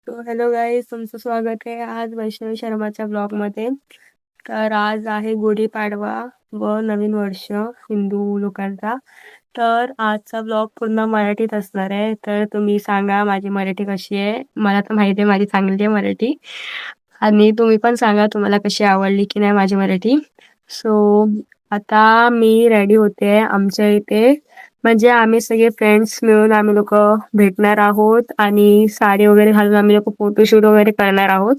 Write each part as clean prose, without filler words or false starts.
तो hello guys, तुमचं स्वागत आहे आज वैष्णवी शर्माच्या ब्लॉगमध्ये. तर आज आहे गुढीपाडवा व नवीन वर्ष हिंदू लोकांचा. तर आजचा ब्लॉग पूर्ण मराठीत असणार आहे. तर तुम्ही सांगा माझी मराठी कशी आहे. मला तर माहिती आहे माझी चांगली आहे मराठी, आणि तुम्ही पण सांगा तुम्हाला कशी आवडली की नाही माझी मराठी. सो आता मी रेडी होते. आमच्या इथे म्हणजे आम्ही सगळे फ्रेंड्स मिळून आम्ही लोक भेटणार आहोत आणि साडी वगैरे घालून आम्ही लोक फोटोशूट वगैरे करणार आहोत.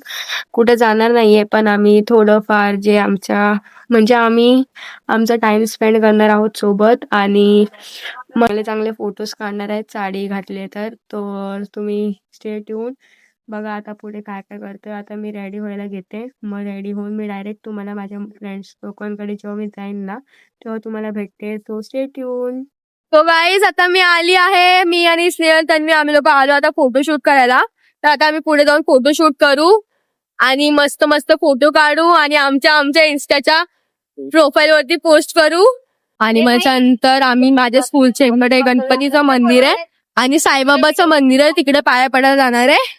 कुठे जाणार नाहीये, पण आम्ही थोडंफार जे म्हणजे आम्ही आमचा टाइम स्पेंड करणार आहोत सोबत, आणि मला चांगले फोटोज काढणार आहेत साडी घातली तर तुम्ही स्टे ट्यून. बघा आता पुढे काय काय करतोय. आता मी रेडी व्हायला घेते, मग रेडी होऊन मी डायरेक्ट तुम्हाला माझ्या फ्रेंड्स लोकांकडे जेव्हा मी जाईन ना तेव्हा तुम्हाला भेटते. So stay tune. तो गाईज आता मी आली आहे. मी आणि स्नेहल त्यांनी आम्ही लोक आलो आता फोटोशूट करायला. तर आता आम्ही पुढे जाऊन फोटोशूट करू आणि मस्त मस्त फोटो काढू आणि आमच्या इन्स्टाच्या प्रोफाईल वरती पोस्ट करू. आणि मग त्यानंतर आम्ही माझ्या स्कूलच्या मध्ये गणपतीचं मंदिर आहे आणि साईबाबाचं मंदिर आहे, तिकडे पाया पडायला जाणार आहे.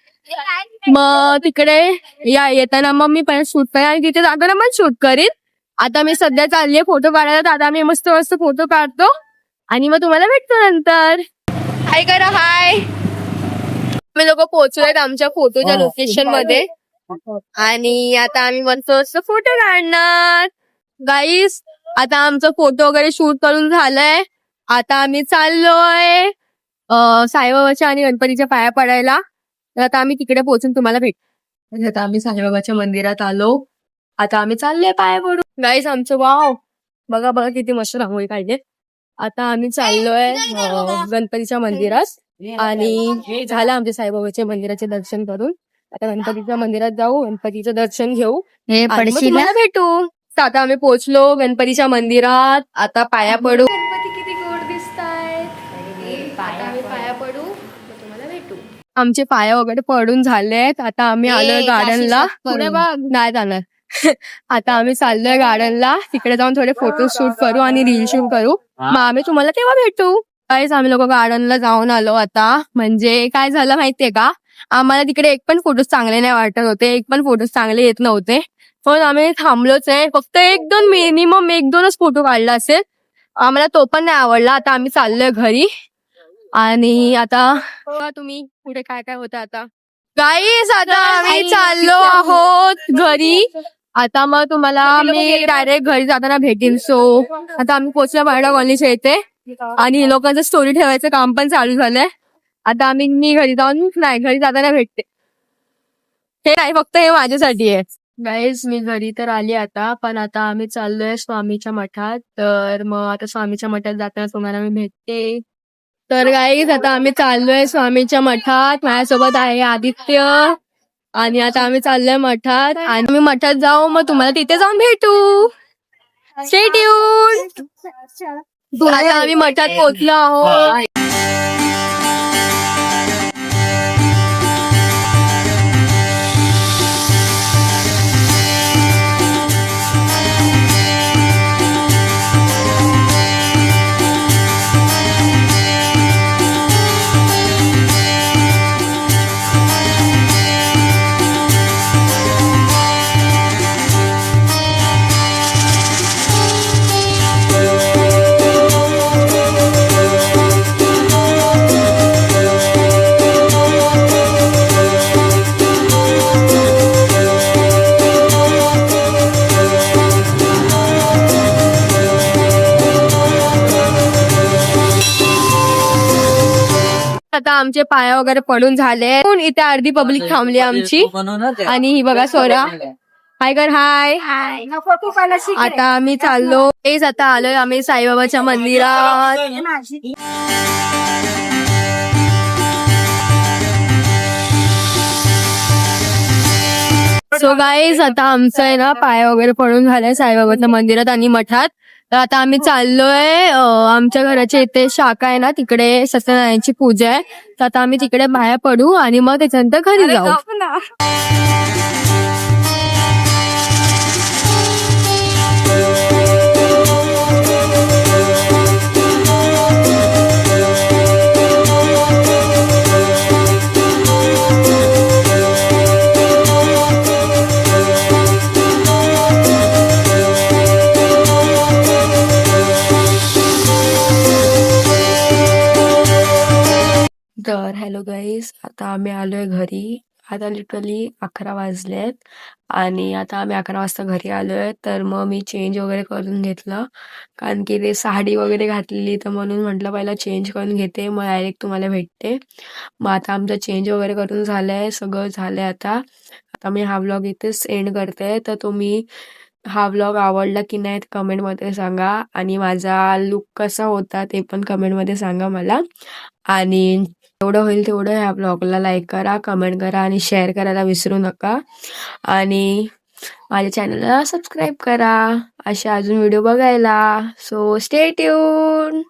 मग तिकडे येताना मग मी पण शूट करेन आणि तिथे जाताना पण शूट करीन. आता मी सध्या चालली आहे फोटो काढायला. तर आता आम्ही मस्त मस्त फोटो काढतो आणि मग तुम्हाला भेटतो नंतर. हाय करा, हाय. आम्ही लोक पोहोचलोय आमच्या फोटोच्या लोकेशन मध्ये आणि आता आम्ही मस्त मस्त फोटो काढणार. गाईस आता आमचं फोटो वगैरे शूट करून झालंय. आता आम्ही चाललोय साईबाबाच्या आणि गणपतीच्या पाया पडायला. तर आता आम्ही तिकडे पोहोचून तुम्हाला भेटतो. आता आम्ही साईबाबाच्या मंदिरात आलो. आता आम्ही चाललोय पाया पडू. गाईस आमचं वाव बघा बघा किती मस्त रांगोळी काढली. आता आम्ही चाललोय गणपतीच्या मंदिरात आणि झालं आमच्या साईबाबाच्या मंदिराचे दर्शन करून. आता गणपतीच्या मंदिरात जाऊ, गणपतीचं दर्शन घेऊ आणि मग तुम्हाला भेटू. तर आता आम्ही पोहोचलो गणपतीच्या मंदिरात. आता पाया पडू. गणपती किती गोड दिसतायत. आता आम्ही पाया पडू, मग तुम्हाला भेटू. आमचे पाया वगैरे पडून झालेत. आता आम्ही आलोय गार्डनला. पुढे नाही जाणार. आता आम्ही चाललोय गार्डनला. तिकडे जाऊन थोडे फोटो शूट करू आणि रील शूट करू. मग आम्ही तुम्हाला तेव्हा भेटू. काहीच आम्ही लोक गार्डनला जाऊन आलो. आता म्हणजे काय झालं माहितीये का, आम्हाला तिकडे एक पण फोटोज चांगले नाही वाटत होते, एक पण फोटोज चांगले येत नव्हते. पण आम्ही थांबलोच आहे. फक्त मिनिमम 1-2च फोटो काढला असेल. आम्हाला तो पण नाही आवडला. आता आम्ही चाललोय घरी आणि आता तुम्ही पुढे काय काय होतं. आता गाईस आता आम्ही चाललो आहोत घरी. आता मग तुम्हाला मी डायरेक्ट घरी जाताना भेटेन. सो आता आम्ही पोचलो बायडा कॉलनीच्या इथे आणि लोकांचं स्टोरी ठेवायचं काम पण चालू झालंय. आता मी घरी जाताना भेटते. हे नाही फक्त हे माझ्यासाठी आहे. गाईज मी घरी तर आली आता, पण आता आम्ही चाललोय स्वामीच्या मठात. तर मग आता स्वामीच्या मठात जाताना तुम्हाला मी भेटते. तर गाईज आता आम्ही चाललोय स्वामीच्या मठात. माझ्यासोबत आहे आदित्य आणि आता आम्ही चाललोय मठात आणि आम्ही मठात जाऊ, मग तुम्हाला तिथे जाऊन भेटू. Stay tune. आता आम्ही मठात पोहोचलो आहोत. आता आमचे पाया वगैरे पडून झाले. इथे अर्धी पब्लिक थांबली आमची आणि ही बघा सोरा. हाय कर, हाय. आता आम्ही चाललो. तेच आता आलोय आम्ही साईबाबाच्या मंदिरात. सो गाईज आता आमचं आहे ना पाया वगैरे पडून झालंय साईबाबाच्या मंदिरात आणि मठात. तर आता आम्ही चाललोय आमच्या घराच्या इथे शाखा आहे ना, तिकडे सत्यनारायणची पूजा आहे. तर आता आम्ही तिकडे पाया पडू आणि मग त्याच्यानंतर घरी जाऊ. हॅलो गाईस, आता आम्ही आलोय घरी. आता लिटरली 11 वाजलेत आणि आता आम्ही 11 वाजता घरी आलोय. तर मग मी चेंज वगैरे करून घेतलं, कारण की ते साडी वगैरे घातलेली, तर म्हणून म्हटलं पहिला चेंज करून घेते, मग डायरेक्ट तुम्हाला भेटते. मग आता आमचं चेंज वगैरे करून झालंय, सगळं झालंय. आता आता मी हा व्लॉग इथेच एंड करते. तर तुम्ही हा व्लॉग आवडला की नाही कमेंटमध्ये सांगा, आणि माझा लुक कसा होता ते पण कमेंटमध्ये सांगा मला. आणि जेवढं होईल तेवढं ह्या ब्लॉगला लाईक करा, कमेंट करा आणि शेअर करायला विसरू नका. आणि माझ्या चॅनलला सबस्क्राईब करा अशा अजून व्हिडिओ बघायला. So stay tune.